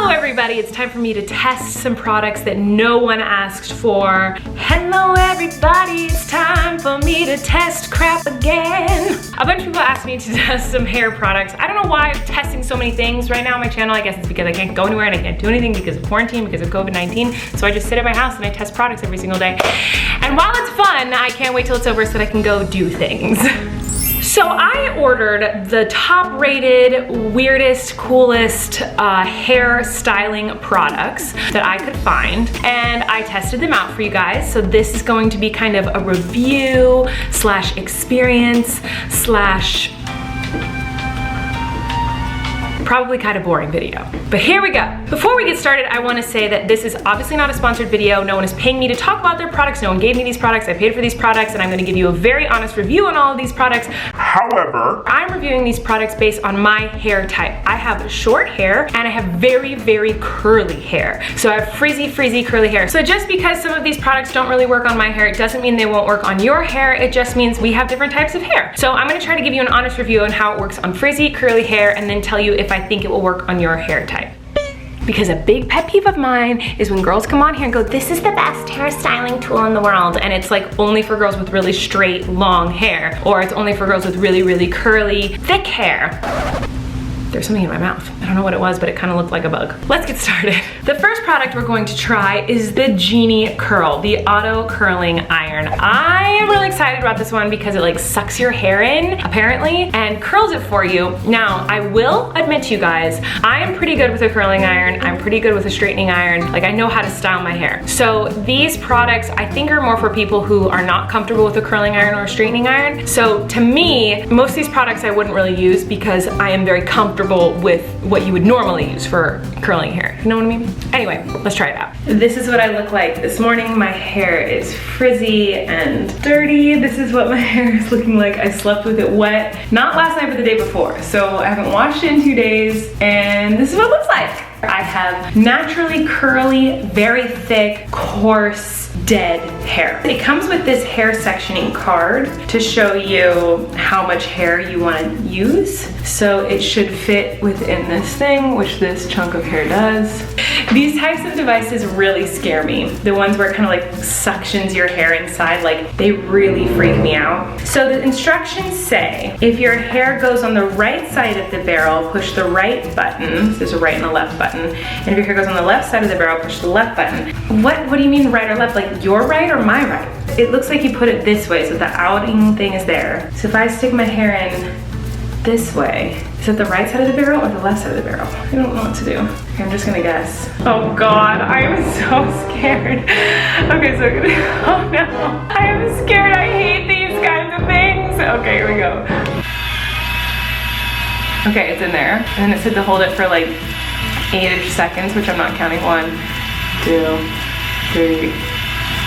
Hello everybody, it's time for me to test some products that no one asked for. Hello everybody, it's time for me to test crap again. A bunch of people asked me to test some hair products. I don't know why I'm testing so many things right now on my channel. I guess it's because I can't go anywhere and I can't do anything because of quarantine, because of COVID-19. So I just sit at my house and I test products every single day. And while it's fun, I can't wait till it's over so that I can go do things. So I ordered the top rated, weirdest, coolest hair styling products that I could find, and I tested them out for you guys. So this is going to be kind of a review slash experience slash probably kind of boring video. But here we go. Before we get started, I want to say that this is obviously not a sponsored video. No one is paying me to talk about their products. No one gave me these products. I paid for these products, and I'm going to give you a very honest review on all of these products. However, I'm reviewing these products based on my hair type. I have short hair and I have very, very curly hair. So I have frizzy, curly hair. So just because some of these products don't really work on my hair, it doesn't mean they won't work on your hair. It just means we have different types of hair. So I'm going to try to give you an honest review on how it works on frizzy, curly hair, and then tell you if I think it will work on your hair type. Because a big pet peeve of mine is when girls come on here and go, this is the best hairstyling tool in the world, and it's like only for girls with really straight, long hair, or it's only for girls with really, really curly, thick hair. There's something in my mouth. I don't know what it was, but it kind of looked like a bug. Let's get started. The first product we're going to try is the Genie Curl, the auto curling iron. I am really excited about this one because it like sucks your hair in, apparently, and curls it for you. Now, I will admit to you guys, I am pretty good with a curling iron. I'm pretty good with a straightening iron. Like, I know how to style my hair. So these products, I think, are more for people who are not comfortable with a curling iron or a straightening iron. So to me, most of these products I wouldn't really use because I am very comfortable with what you would normally use for curling hair. You know what I mean? Anyway, let's try it out. This is what I look like this morning. My hair is frizzy and dirty. This is what my hair is looking like. I slept with it wet, not last night, but the day before. So I haven't washed it in 2 days, and this is what it looks like. I have naturally curly, very thick, coarse, dead hair. It comes with this hair sectioning card to show you how much hair you want to use. So it should fit within this thing, which this chunk of hair does. These types of devices really scare me. The ones where it kind of like suctions your hair inside, like they really freak me out. So the instructions say, if your hair goes on the right side of the barrel, push the right button. So there's a right and a left button. And if your hair goes on the left side of the barrel, push the left button. What do you mean right or left? Like your right or my right? It looks like you put it this way, so the outing thing is there. So if I stick my hair in this way, is it the right side of the barrel or the left side of the barrel? I don't know what to do. Okay, I'm just gonna guess. Oh God, I am so scared. Okay, so oh no. I am scared, I hate these kinds of things. Okay, here we go. Okay, it's in there. And then it said to hold it for like 8-ish seconds, which I'm not counting. 1, 2, 3,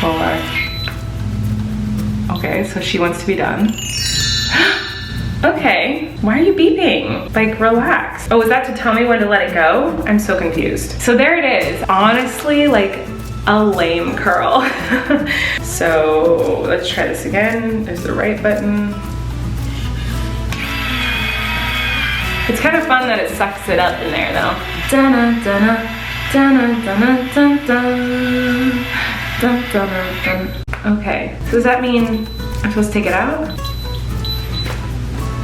4. Okay, so she wants to be done. Okay, why are you beeping? Like, relax. Oh, is that to tell me when to let it go? I'm so confused. So there it is. Honestly, like a lame curl. So let's try this again. There's the right button. It's kind of fun that it sucks it up in there though. Dun dun dun dun dun dun dun dun dun. Okay, so does that mean I'm supposed to take it out?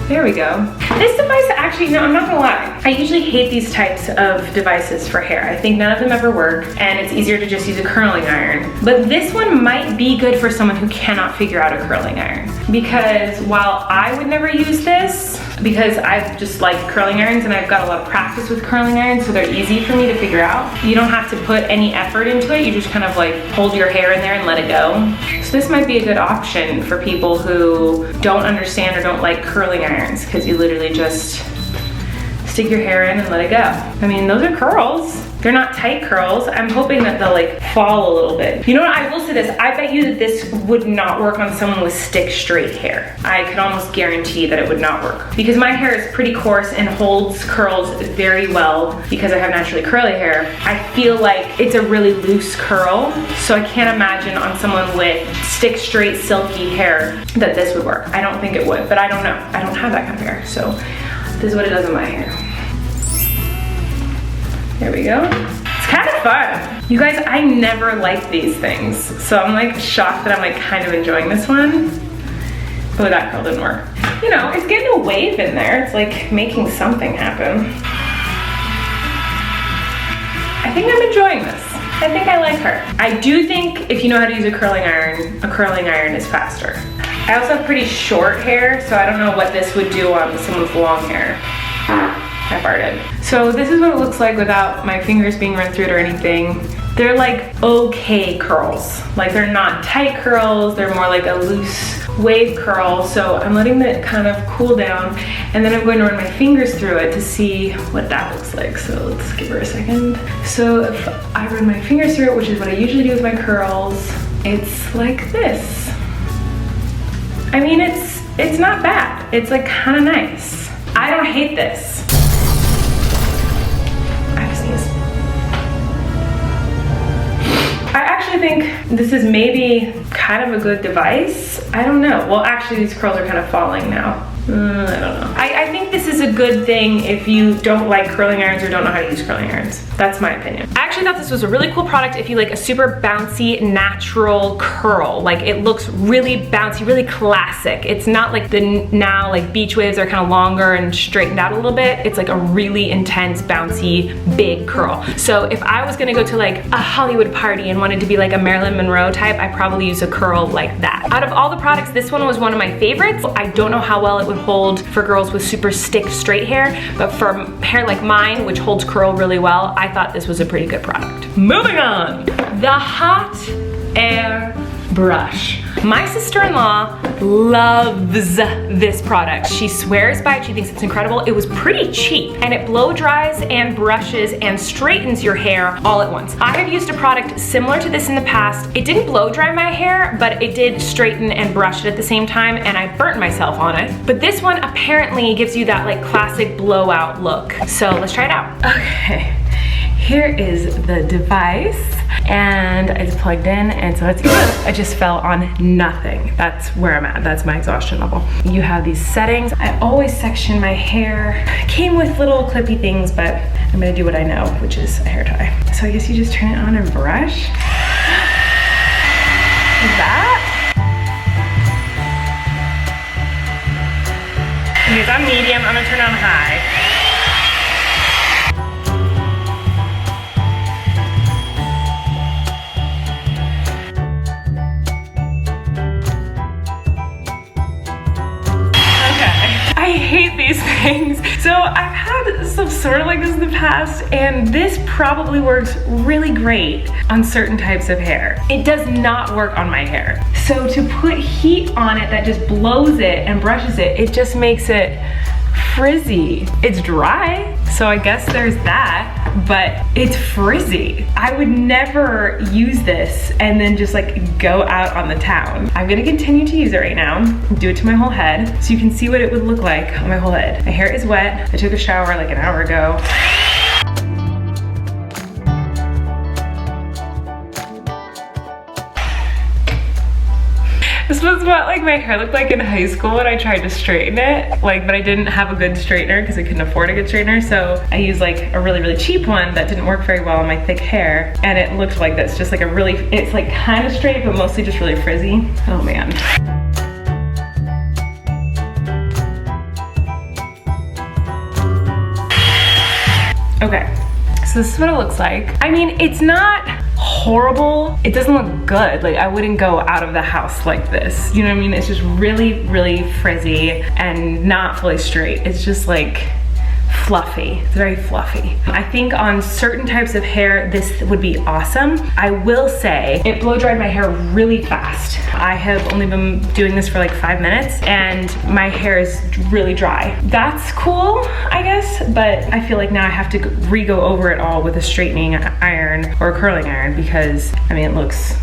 There we go. This device actually, no, I'm not gonna lie. I usually hate these types of devices for hair. I think none of them ever work, and it's easier to just use a curling iron. But this one might be good for someone who cannot figure out a curling iron. Because while I would never use this, because I just like curling irons and I've got a lot of practice with curling irons, so they're easy for me to figure out. You don't have to put any effort into it. You just kind of like hold your hair in there and let it go. So this might be a good option for people who don't understand or don't like curling irons, because you literally just stick your hair in and let it go. I mean, those are curls. They're not tight curls. I'm hoping that they'll like fall a little bit. You know what, I will say this, I bet you that this would not work on someone with stick straight hair. I could almost guarantee that it would not work. Because my hair is pretty coarse and holds curls very well because I have naturally curly hair. I feel like it's a really loose curl, so I can't imagine on someone with stick straight silky hair that this would work. I don't think it would, but I don't know. I don't have that kind of hair, so this is what it does in my hair. There we go. It's kind of fun. You guys, I never liked these things. So I'm like shocked that I'm like kind of enjoying this one. Oh, that curl didn't work. You know, it's getting a wave in there. It's like making something happen. I think I'm enjoying this. I think I like her. I do think if you know how to use a curling iron is faster. I also have pretty short hair, so I don't know what this would do on someone with long hair. I farted. So this is what it looks like without my fingers being run through it or anything. They're like okay curls. Like they're not tight curls, they're more like a loose wave curl. So I'm letting it kind of cool down and then I'm going to run my fingers through it to see what that looks like. So let's give her a second. So if I run my fingers through it, which is what I usually do with my curls, it's like this. I mean, it's not bad. It's like kind of nice. I don't hate this. I sneeze. I actually think this is maybe kind of a good device. I don't know. Well, actually these curls are kind of falling now. I don't know. I think this is a good thing if you don't like curling irons or don't know how to use curling irons. That's my opinion. I actually thought this was a really cool product if you like a super bouncy, natural curl. Like it looks really bouncy, really classic. It's not like the now like beach waves are kind of longer and straightened out a little bit. It's like a really intense, bouncy, big curl. So if I was gonna go to like a Hollywood party and wanted to be like a Marilyn Monroe type, I'd probably use a curl like that. Out of all the products, this one was one of my favorites. I don't know how well it would hold for girls with super stick straight hair, but for hair like mine, which holds curl really well, I thought this was a pretty good product. Moving on, the hot air brush. My sister-in-law loves this product. She swears by it, she thinks it's incredible. It was pretty cheap and it blow dries and brushes and straightens your hair all at once. I have used a product similar to this in the past. It didn't blow dry my hair, but it did straighten and brush it at the same time and I burnt myself on it. But this one apparently gives you that like classic blowout look. So let's try it out. Okay. Here is the device and it's plugged in and so it's good. I just fell on nothing. That's where I'm at. That's my exhaustion level. You have these settings. I always section my hair. Came with little clippy things, but I'm gonna do what I know, which is a hair tie. So I guess you just turn it on and brush. That. Okay, it's on medium. I'm gonna turn it on high. I hate these things. So I've had some sort of like this in the past and this probably works really great on certain types of hair. It does not work on my hair. So to put heat on it that just blows it and brushes it, it just makes it frizzy. It's dry, so I guess there's that, but it's frizzy. I would never use this and then just like go out on the town. I'm gonna continue to use it right now, do it to my whole head, so you can see what it would look like on my whole head. My hair is wet. I took a shower like an hour ago. This was what like my hair looked like in high school when I tried to straighten it, like, but I didn't have a good straightener because I couldn't afford a good straightener, so I used like a really, really cheap one that didn't work very well on my thick hair, and it looked like this, just like a really, it's like kind of straight, but mostly just really frizzy. Oh man. Okay, so this is what it looks like. I mean, it's not horrible. It doesn't look good. Like I wouldn't go out of the house like this. You know what I mean? It's just really, really frizzy and not fully straight. It's just like fluffy. It's very fluffy. I think on certain types of hair, this would be awesome. I will say it blow dried my hair really fast. I have only been doing this for like 5 minutes and my hair is really dry. That's cool, I guess, but I feel like now I have to re-go over it all with a straightening iron or a curling iron because, I mean, it looks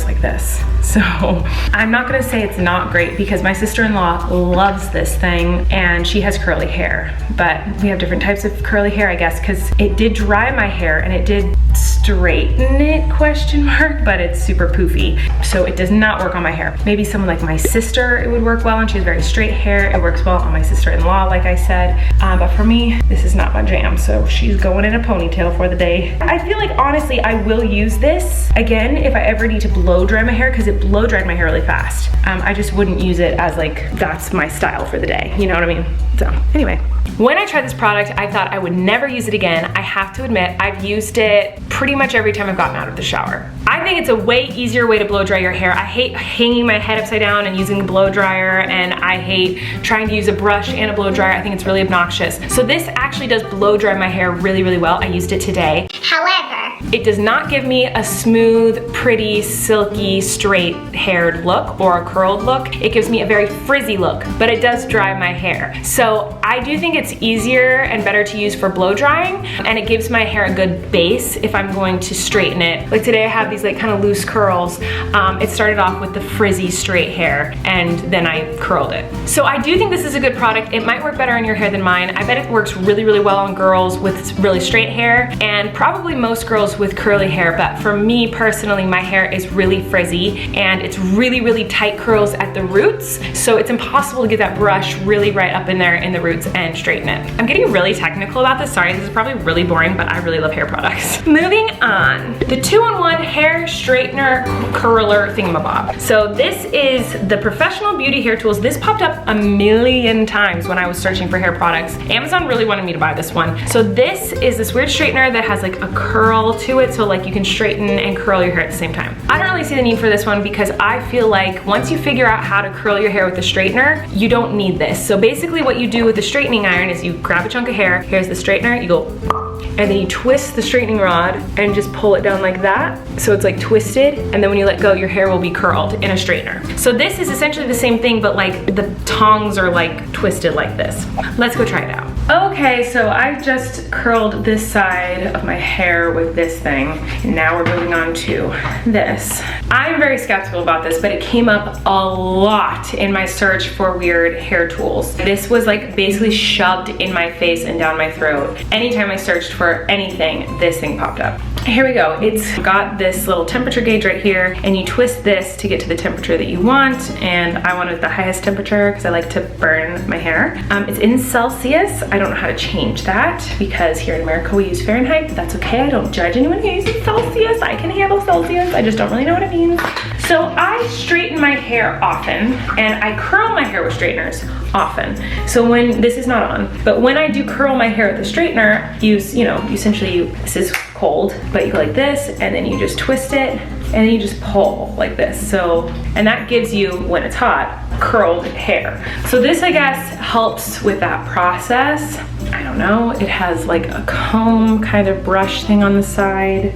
like this. So I'm not gonna say it's not great because my sister-in-law loves this thing and she has curly hair, but we have different types of curly hair, I guess, because it did dry my hair and it did straighten it, question mark, but it's super poofy. So it does not work on my hair. Maybe someone like my sister, it would work well on. She has very straight hair. It works well on my sister-in-law, like I said. But for me, this is not my jam. So she's going in a ponytail for the day. I feel like, honestly, I will use this again if I ever need to blow dry my hair, because it blow dried my hair really fast. I just wouldn't use it as like, that's my style for the day. You know what I mean? So anyway. When I tried this product, I thought I would never use it again. I have to admit, I've used it pretty much every time I've gotten out of the shower. I think it's a way easier way to blow dry your hair. I hate hanging my head upside down and using the blow dryer, and I hate trying to use a brush and a blow dryer. I think it's really obnoxious. So this actually does blow dry my hair really, really well. I used it today. However, it does not give me a smooth, pretty, silky, straight haired look or a curled look. It gives me a very frizzy look, but it does dry my hair. So I do think it's easier and better to use for blow drying, and it gives my hair a good base if I'm going to straighten it. Like today I have these like kind of loose curls. It started off with the frizzy straight hair, and then I curled it. So I do think this is a good product. It might work better on your hair than mine. I bet it works really, really well on girls with really straight hair, and probably most girls with curly hair. But for me personally, my hair is really frizzy, and it's really, really tight curls at the roots. So it's impossible to get that brush really right up in there in the roots and straighten it. I'm getting really technical about this. Sorry, this is probably really boring, but I really love hair products. Moving on, the 2-in-1 hair straightener curler thingamabob. So this is the Professional Beauty Hair Tools. This popped up a million times when I was searching for hair products. Amazon really wanted me to buy this one. So this is this weird straightener that has like a curl to it, so like you can straighten and curl your hair at the same time. I don't really see the need for this one because I feel like once you figure out how to curl your hair with the straightener, you don't need this. So basically what you do with the straightening iron is you grab a chunk of hair, here's the straightener, you go, and then you twist the straightening rod and just pull it down like that. So it's like twisted, and then when you let go, your hair will be curled in a straightener. So this is essentially the same thing, but like the tongs are like twisted like this. Let's go try it out. Okay, so I've just curled this side of my hair with this thing, and now we're moving on to this. I'm very skeptical about this, but it came up a lot in my search for weird hair tools. This was like basically shoved in my face and down my throat. Anytime I searched for anything, this thing popped up. Here we go. It's got this little temperature gauge right here, and you twist this to get to the temperature that you want, and I wanted the highest temperature because I like to burn my hair. It's in Celsius. I don't know how to change that because here in America we use Fahrenheit, but that's okay. I don't judge anyone who uses Celsius. I can handle Celsius. I just don't really know what it means. So I straighten my hair often, and I curl my hair with straighteners often. So when, this is not on, but when I do curl my hair with the straightener, this is cold, but you go like this, and then you just twist it, and then you just pull like this. So, and that gives you, when it's hot, curled hair. So this, I guess, helps with that process. I don't know, it has like a comb kind of brush thing on the side.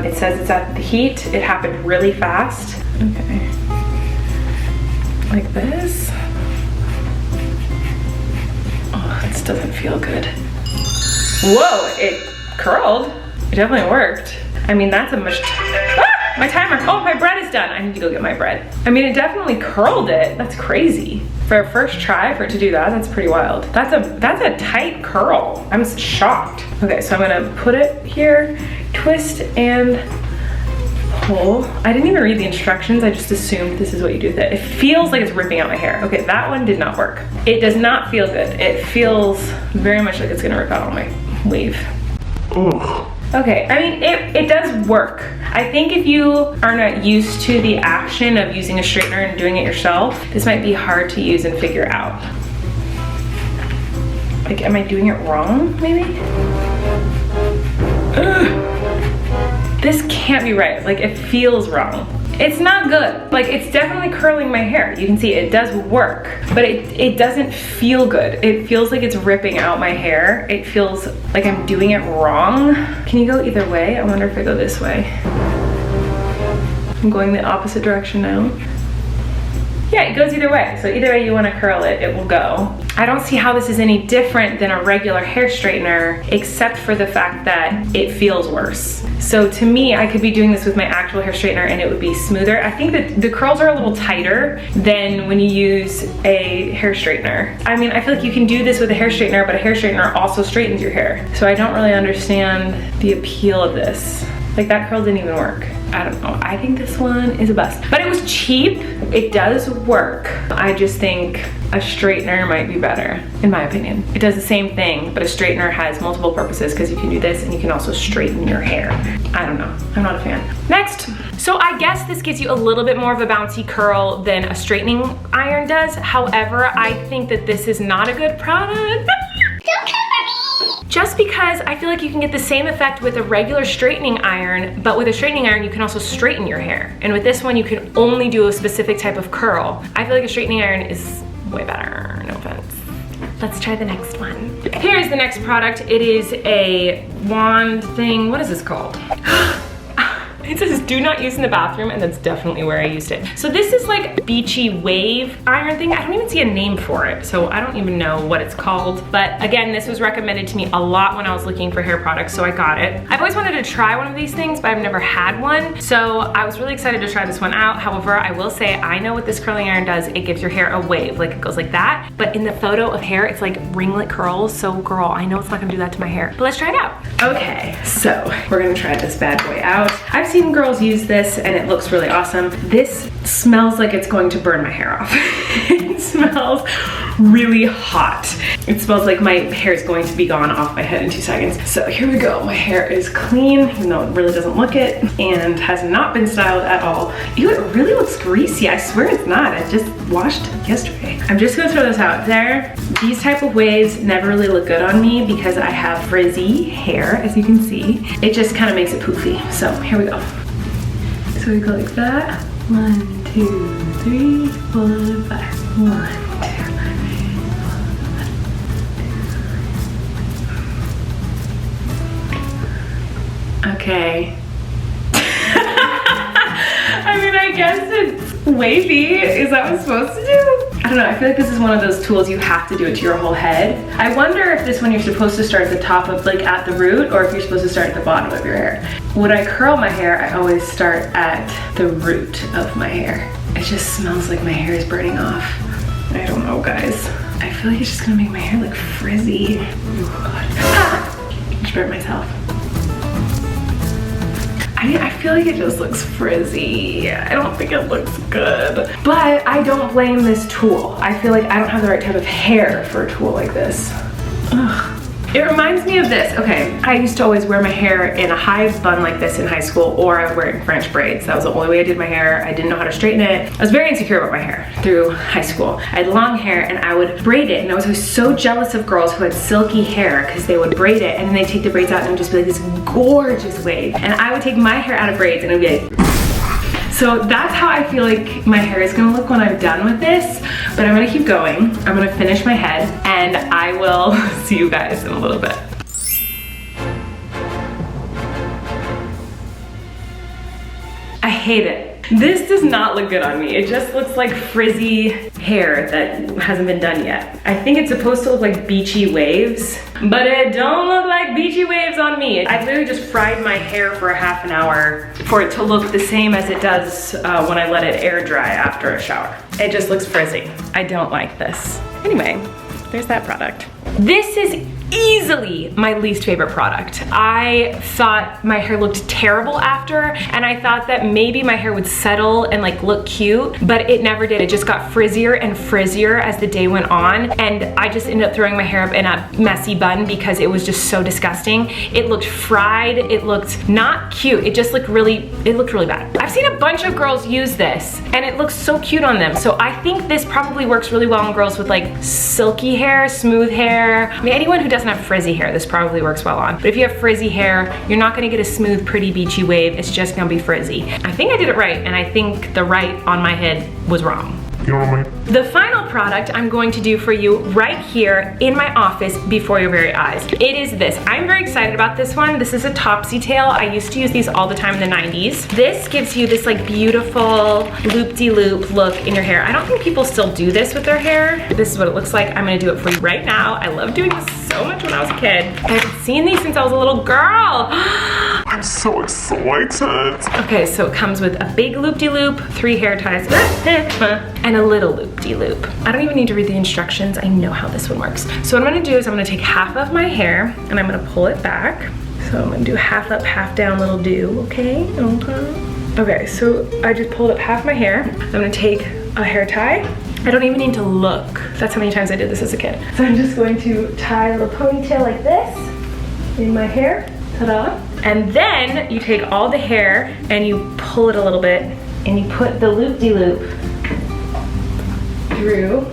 It says it's at the heat. It happened really fast. Okay, like this. Oh, this doesn't feel good. Whoa, it curled. It definitely worked. I mean, that's a much, my timer. Oh, my bread is done. I need to go get my bread. I mean, it definitely curled it. That's crazy. For a first try, for it to do that, that's pretty wild. That's a tight curl. I'm shocked. Okay, so I'm gonna put it here, twist and pull. I didn't even read the instructions. I just assumed this is what you do with it. It feels like it's ripping out my hair. Okay, that one did not work. It does not feel good. It feels very much like it's gonna rip out all my weave. Ugh. Okay, I mean, it does work. I think if you are not used to the action of using a straightener and doing it yourself, this might be hard to use and figure out. Like, am I doing it wrong, maybe? Ugh. This can't be right. Like, it feels wrong. It's not good. Like, it's definitely curling my hair. You can see it does work, but it doesn't feel good. It feels like it's ripping out my hair. It feels like I'm doing it wrong. Can you go either way? I wonder if I go this way. I'm going the opposite direction now. Yeah, it goes either way. So either way you want to curl it, it will go. I don't see how this is any different than a regular hair straightener, except for the fact that it feels worse. So to me, I could be doing this with my actual hair straightener and it would be smoother. I think that the curls are a little tighter than when you use a hair straightener. I mean, I feel like you can do this with a hair straightener, but a hair straightener also straightens your hair. So I don't really understand the appeal of this. Like that curl didn't even work. I don't know, I think this one is a bust. But it was cheap, it does work. I just think a straightener might be better, in my opinion. It does the same thing, but a straightener has multiple purposes because you can do this and you can also straighten your hair. I don't know, I'm not a fan. Next, so I guess this gives you a little bit more of a bouncy curl than a straightening iron does. However, I think that this is not a good product. Just because I feel like you can get the same effect with a regular straightening iron, but with a straightening iron, you can also straighten your hair. And with this one, you can only do a specific type of curl. I feel like a straightening iron is way better, no offense. Let's try the next one. Here's the next product. It is a wand thing. What is this called? It says do not use in the bathroom, and that's definitely where I used it. So this is like Beachy wave iron thing. I don't even see a name for it, so I don't even know what it's called. But again, this was recommended to me a lot when I was looking for hair products, so I got it. I've always wanted to try one of these things, but I've never had one. So I was really excited to try this one out. However, I will say I know what this curling iron does. It gives your hair a wave, like it goes like that. But in the photo of hair, it's like ringlet curls. So girl, I know it's not gonna do that to my hair, but let's try it out. Okay, so we're gonna try this bad boy out. I've seen girls use this and it looks really awesome. This smells like it's going to burn my hair off. It smells really hot. It smells like my hair is going to be gone off my head in 2 seconds. So here we go. My hair is clean, even though it really doesn't look it, and has not been styled at all. Ew, it really looks greasy. I swear it's not. I just washed yesterday. I'm just gonna throw this out there. These type of waves never really look good on me because I have frizzy hair, as you can see. It just kind of makes it poofy. So here we go. So we go like that. 1, 2, 3, 4, 5. 1, 2. Okay. I mean, I guess it's wavy. Is that what it's supposed to do? I don't know, I feel like this is one of those tools you have to do it to your whole head. I wonder if this one you're supposed to start at the top of, like at the root, or if you're supposed to start at the bottom of your hair. When I curl my hair, I always start at the root of my hair. It just smells like my hair is burning off. I don't know, guys. I feel like it's just gonna make my hair look frizzy. Oh God. Ah! I just burnt myself. I feel like it just looks frizzy. I don't think it looks good. But I don't blame this tool. I feel like I don't have the right type of hair for a tool like this. Ugh. It reminds me of this. Okay, I used to always wear my hair in a high bun like this in high school, or I would wear it in French braids. That was the only way I did my hair. I didn't know how to straighten it. I was very insecure about my hair through high school. I had long hair and I would braid it, and I was so jealous of girls who had silky hair because they would braid it and then they'd take the braids out and it would just be like this gorgeous wave. And I would take my hair out of braids and it would be like, so that's how I feel like my hair is gonna look when I'm done with this, but I'm gonna keep going. I'm gonna finish my head and I will see you guys in a little bit. I hate it. This does not look good on me. It just looks like frizzy hair that hasn't been done yet. I think it's supposed to look like beachy waves, but it don't look like beachy waves on me. I literally just fried my hair for a half an hour for it to look the same as it does when I let it air dry after a shower. It just looks frizzy. I don't like this. Anyway, there's that product. This is easily my least favorite product. I thought my hair looked terrible after, and I thought that maybe my hair would settle and like look cute, but it never did. It just got frizzier and frizzier as the day went on, and I just ended up throwing my hair up in a messy bun because it was just so disgusting. It looked fried, it looked not cute. It just looked really, it looked really bad. I've seen a bunch of girls use this and it looks so cute on them. So I think this probably works really well on girls with like silky hair, smooth hair. I mean, anyone who doesn't have frizzy hair, this probably works well on. But if you have frizzy hair, you're not gonna get a smooth, pretty, beachy wave. It's just gonna be frizzy. I think I did it right, and I think the right on my head was wrong. The final product I'm going to do for you right here in my office before your very eyes. It is this. I'm very excited about this one. This is a topsy tail. I used to use these all the time in the 90s. This gives you this like beautiful loop-de-loop look in your hair. I don't think people still do this with their hair. This is what it looks like. I'm gonna do it for you right now. I love doing this so much when I was a kid. I've seen these since I was a little girl. I'm so excited. Okay, so it comes with a big loop-de-loop, 3 hair ties, and a little loop-de-loop. I don't even need to read the instructions. I know how this one works. So what I'm gonna do is I'm gonna take half of my hair and I'm gonna pull it back. So So I'm gonna do half up, half down little do, okay? Okay, so I just pulled up half my hair. I'm gonna take a hair tie. I don't even need to look. That's how many times I did this as a kid. So I'm just going to tie a little ponytail like this in my hair, ta-da. And then you take all the hair and you pull it a little bit and you put the loop-de-loop through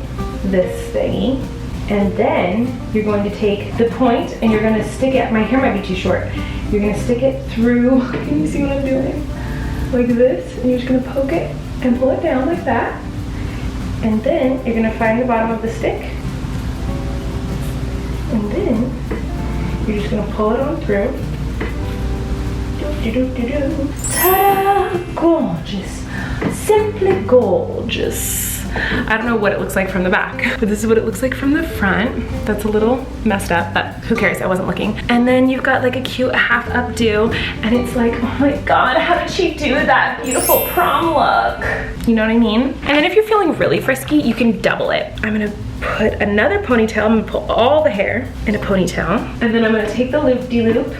this thingy. And then you're going to take the point and you're gonna stick it, my hair might be too short. You're gonna stick it through, can you see what I'm doing? Like this, and you're just gonna poke it and pull it down like that. And then you're gonna find the bottom of the stick. And then you're just gonna pull it on through. Ta-da! Gorgeous. Simply gorgeous. I don't know what it looks like from the back, but this is what it looks like from the front. That's a little messed up, but who cares? I wasn't looking. And then you've got like a cute half updo, and it's like, oh my God, how did she do that beautiful prom look? You know what I mean? And then if you're feeling really frisky, you can double it. I'm gonna put another ponytail. I'm gonna pull all the hair in a ponytail, and then I'm gonna take the loop-de-loop,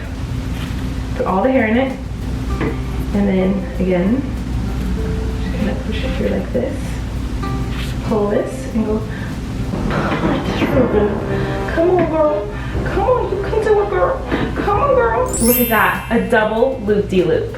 put all the hair in it, and then again, just gonna push it through like this. Pull this and go through. Come on, girl. Come on, you can do it, girl. Come on, girl. Look at that, a double loop-de-loop.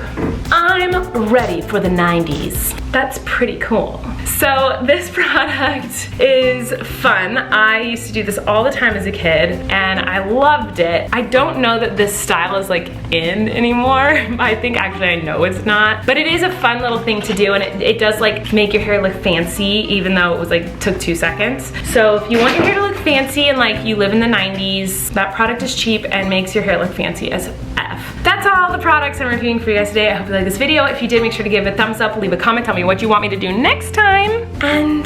I'm ready for the 90s. That's pretty cool. So this product is fun. I used to do this all the time as a kid and I loved it. I don't know that this style is like in anymore. I think actually I know it's not, but it is a fun little thing to do, and it does like make your hair look fancy even though it was like took 2 seconds. So if you want your hair to look fancy and like you live in the 90s, that product is cheap and makes your hair look fancy as F. That's all the products I'm reviewing for you guys today. I hope you like this video. If you did, make sure to give it a thumbs up, leave a comment, tell me what you want me to do next time. And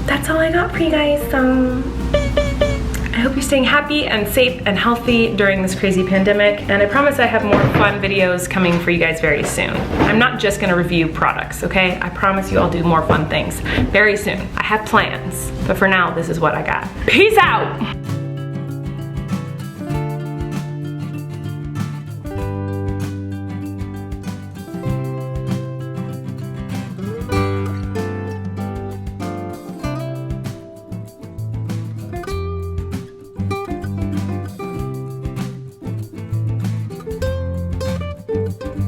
that's all I got for you guys. I hope you're staying happy and safe and healthy during this crazy pandemic. And I promise I have more fun videos coming for you guys very soon. I'm not just gonna review products, okay? I promise you I'll do more fun things very soon. I have plans, but for now, this is what I got. Peace out.